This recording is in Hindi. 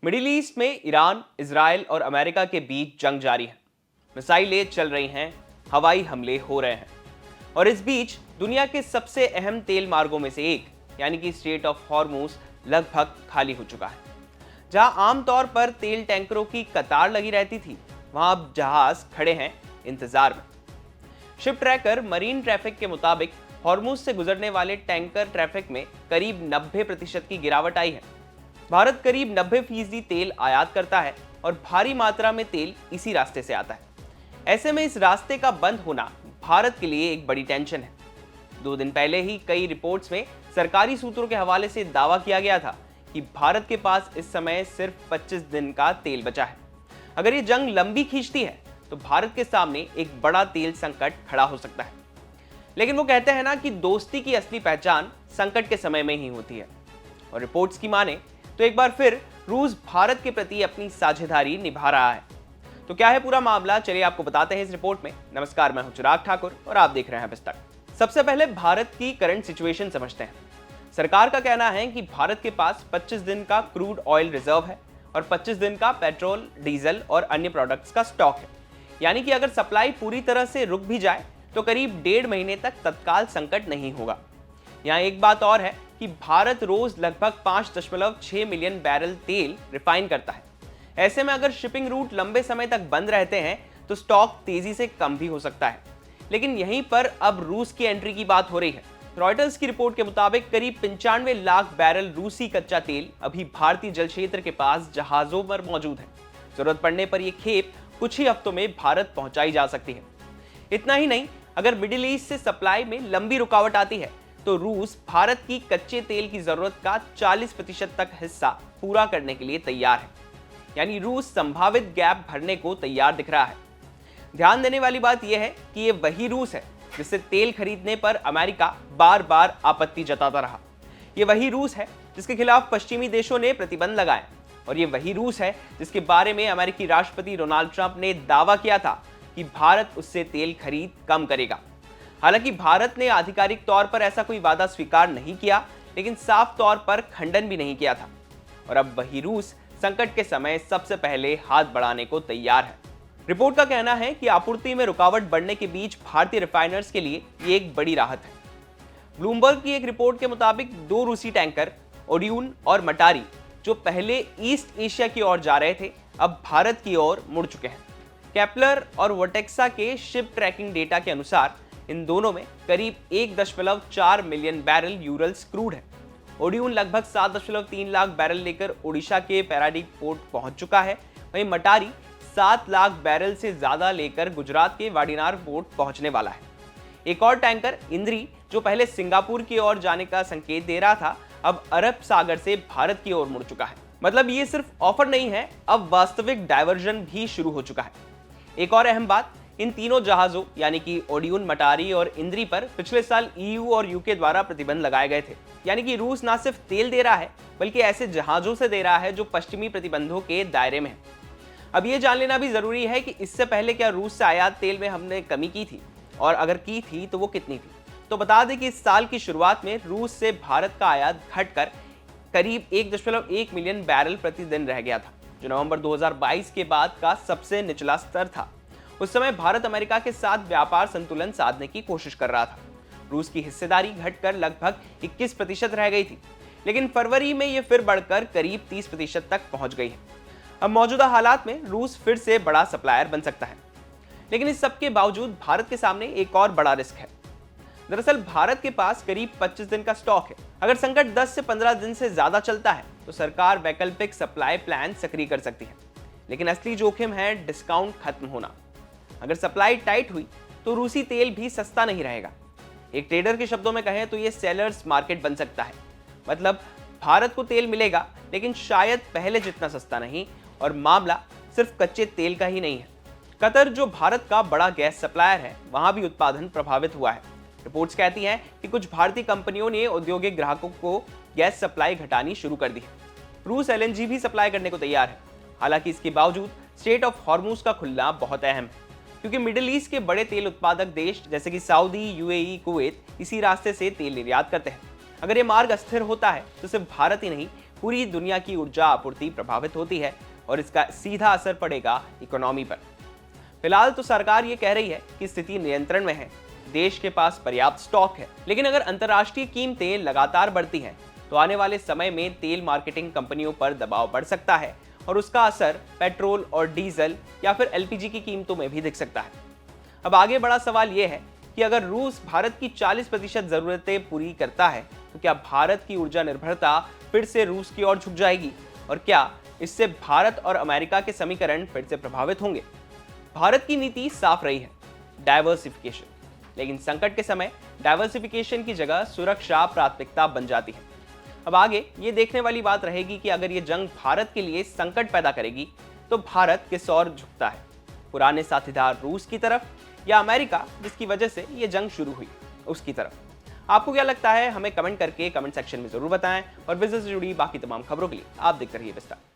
मिडिल ईस्ट में ईरान, इजराइल और अमेरिका के बीच जंग जारी है। मिसाइलें चल रही हैं, हवाई हमले हो रहे हैं और इस बीच दुनिया के सबसे अहम तेल मार्गों में से एक यानी कि स्ट्रेट ऑफ हॉर्मुज लगभग खाली हो चुका है। जहां आमतौर पर तेल टैंकरों की कतार लगी रहती थी, वहां अब जहाज खड़े हैं इंतजार में। शिप ट्रैकर मरीन ट्रैफिक के मुताबिक हॉर्मुज से गुजरने वाले टैंकर ट्रैफिक में करीब 90% की गिरावट आई है। भारत करीब 90% तेल आयात करता है और भारी मात्रा में तेल इसी रास्ते से आता है। ऐसे में इस रास्ते का बंद होना भारत के लिए एक बड़ी टेंशन है। 2 दिन पहले ही कई रिपोर्ट्स में सरकारी सूत्रों के हवाले से दावा किया गया था कि भारत के पास इस समय सिर्फ 25 दिन का तेल बचा है। अगर ये जंग लंबी खींचती है तो भारत के सामने एक बड़ा तेल संकट खड़ा हो सकता है। लेकिन वो कहते हैं ना कि दोस्ती की असली पहचान संकट के समय में ही होती है। और रिपोर्ट्स की माने तो एक बार फिर रूस भारत के प्रति अपनी साझेदारी निभा रहा है। तो क्या है पूरा मामला, चलिए आपको बताते हैं इस रिपोर्ट में। नमस्कार, मैं हूं चिराग ठाकुर और आप देख रहे हैं अभिस्तक। सबसे पहले भारत की करंट सिचुएशन समझते हैं। सरकार का कहना है कि भारत के पास 25 दिन का क्रूड ऑयल रिजर्व है और 25 दिन का पेट्रोल, डीजल और अन्य प्रोडक्ट्स का स्टॉक है। यानी कि अगर सप्लाई पूरी तरह से रुक भी जाए तो करीब 1.5 महीने तक तत्काल संकट नहीं होगा। यहाँ एक बात और है कि भारत रोज लगभग 5.6 मिलियन बैरल तेल रिफाइन करता है। ऐसे में अगर शिपिंग रूट लंबे समय तक बंद रहते हैं तो स्टॉक तेजी से कम भी हो सकता है। लेकिन यहीं पर अब रूस की एंट्री की बात हो रही है। रॉयटर्स की रिपोर्ट के मुताबिक करीब 95 लाख बैरल रूसी कच्चा तेल अभी भारतीय जल क्षेत्र के पास जहाजों पर मौजूद है। जरूरत पड़ने पर यह खेप कुछ ही हफ्तों में भारत पहुंचाई जा सकती है। इतना ही नहीं, अगर मिडिल ईस्ट से सप्लाई में लंबी रुकावट आती है तो रूस भारत की कच्चे तेल की जरूरत का 40% तक हिस्सा पूरा करने के लिए तैयार है। यानी रूस संभावित गैप भरने को तैयार दिख रहा है। ध्यान देने वाली बात यह है कि यह वही रूस है जिससे तेल खरीदने पर अमेरिका बार बार आपत्ति जताता रहा। यह वही रूस है जिसके खिलाफ पश्चिमी देशों ने प्रतिबंध लगाए और यह वही रूस है जिसके बारे में अमेरिकी राष्ट्रपति डोनाल्ड ट्रंप ने दावा किया था कि भारत उससे तेल खरीद कम करेगा। हालांकि भारत ने आधिकारिक तौर पर ऐसा कोई वादा स्वीकार नहीं किया, लेकिन साफ तौर पर खंडन भी नहीं किया था। और अब वही रूस संकट के समय सबसे पहले हाथ बढ़ाने को तैयार है। रिपोर्ट का कहना है कि आपूर्ति में रुकावट बढ़ने के बीच भारतीय रिफाइनर्स के लिए ये एक बड़ी राहत है। ब्लूमबर्ग की एक रिपोर्ट के मुताबिक 2 रूसी टैंकर ओडियून और मटारी जो पहले ईस्ट एशिया की ओर जा रहे थे, अब भारत की ओर मुड़ चुके हैं। केपलर और वोटेक्सा के शिप ट्रैकिंग डेटा के अनुसार इन दोनों में करीब 1.4 मिलियन बैरल यूरल्स क्रूड है। ओडियून लगभग 7.3 लाख बैरल लेकर ओडिशा के पैराडीप पोर्ट पहुंच चुका है। वहीं मटारी 7 लाख बैरल से ज्यादा लेकर गुजरात के वाडिनार पोर्ट पहुंचने वाला है। एक और टैंकर इंद्री जो पहले सिंगापुर की ओर जाने का संकेत दे रहा था, अब अरब सागर से भारत की ओर मुड़ चुका है। मतलब ये सिर्फ ऑफर नहीं है, अब वास्तविक डायवर्जन भी शुरू हो चुका है। एक और अहम बात, इन तीनों जहाजों यानी कि ओडियून, मटारी और इंद्री पर पिछले साल ईयू और यूके द्वारा प्रतिबंध लगाए गए थे। यानी कि रूस ना सिर्फ तेल दे रहा है बल्कि ऐसे जहाजों से दे रहा है जो पश्चिमी प्रतिबंधों के दायरे में है। अब ये जान लेना भी जरूरी है कि इससे पहले क्या रूस से आयात तेल में हमने कमी की थी, और अगर की थी तो वो कितनी थी। तो बता दें कि इस साल की शुरुआत में रूस से भारत का आयात घटकर करीब 1.1 मिलियन बैरल प्रतिदिन रह गया था, जो नवंबर 2022 के बाद का सबसे निचला स्तर था। उस समय भारत अमेरिका के साथ व्यापार संतुलन साधने की कोशिश कर रहा था। रूस की हिस्सेदारी घटकर लगभग 21% रह गई थी, लेकिन फरवरी में यह फिर बढ़कर करीब 30% तक पहुंच गई है। अब मौजूदा हालात में रूस फिर से बड़ा सप्लायर बन सकता है। लेकिन इस सब के बावजूद भारत के सामने एक और बड़ा रिस्क है। दरअसल भारत के पास करीब 25 दिन का स्टॉक है। अगर संकट 10 से 15 दिन से ज्यादा चलता है तो सरकार वैकल्पिक सप्लाई प्लान सक्रिय कर सकती है। लेकिन असली जोखिम है डिस्काउंट खत्म होना। अगर सप्लाई टाइट हुई तो रूसी तेल भी सस्ता नहीं रहेगा। एक ट्रेडर के शब्दों में कहें तो ये सेलर्स मार्केट बन सकता है। मतलब भारत को तेल मिलेगा लेकिन शायद पहले जितना सस्ता नहीं, और मामला सिर्फ कच्चे तेल का ही नहीं है। कतर जो भारत का बड़ा गैस सप्लायर है, वहां भी उत्पादन प्रभावित हुआ है। रिपोर्ट्स कहती हैं कि कुछ भारतीय कंपनियों ने औद्योगिक ग्राहकों को गैस सप्लाई घटानी शुरू कर दी है। रूस एलएनजी भी सप्लाई करने को तैयार है। हालांकि इसके बावजूद स्ट्रेट ऑफ हॉर्मुज का खुलना बहुत अहम है, क्योंकि मिडिल ईस्ट के बड़े तेल उत्पादक देश जैसे कि सऊदी, यूएई, कुवैत इसी रास्ते से तेल निर्यात करते हैं। अगर ये मार्ग अस्थिर होता है तो सिर्फ भारत ही नहीं पूरी दुनिया की ऊर्जा आपूर्ति प्रभावित होती है और इसका सीधा असर पड़ेगा इकोनॉमी पर। फिलहाल तो सरकार ये कह रही है कि स्थिति नियंत्रण में है, देश के पास पर्याप्त स्टॉक है, लेकिन अगर अंतर्राष्ट्रीय कीमतें लगातार बढ़ती हैं तो आने वाले समय में तेल मार्केटिंग कंपनियों पर दबाव बढ़ सकता है और उसका असर पेट्रोल और डीजल या फिर एलपीजी की कीमतों में भी दिख सकता है। अब आगे बड़ा सवाल यह है कि अगर रूस भारत की 40% जरूरतें पूरी करता है तो क्या भारत की ऊर्जा निर्भरता फिर से रूस की ओर झुक जाएगी और क्या इससे भारत और अमेरिका के समीकरण फिर से प्रभावित होंगे? भारत की नीति साफ रही है, डाइवर्सिफिकेशन, लेकिन संकट के समय डाइवर्सिफिकेशन की जगह सुरक्षा प्राथमिकता बन जाती है। अब आगे ये देखने वाली बात रहेगी कि अगर ये जंग भारत के लिए संकट पैदा करेगी तो भारत किस ओर झुकता है, पुराने साथीदार रूस की तरफ या अमेरिका जिसकी वजह से ये जंग शुरू हुई उसकी तरफ। आपको क्या लगता है हमें कमेंट करके कमेंट सेक्शन में जरूर बताएं और बिजनेस से जुड़ी बाकी तमाम खबरों के लिए आप देखते रहिए विस्तार।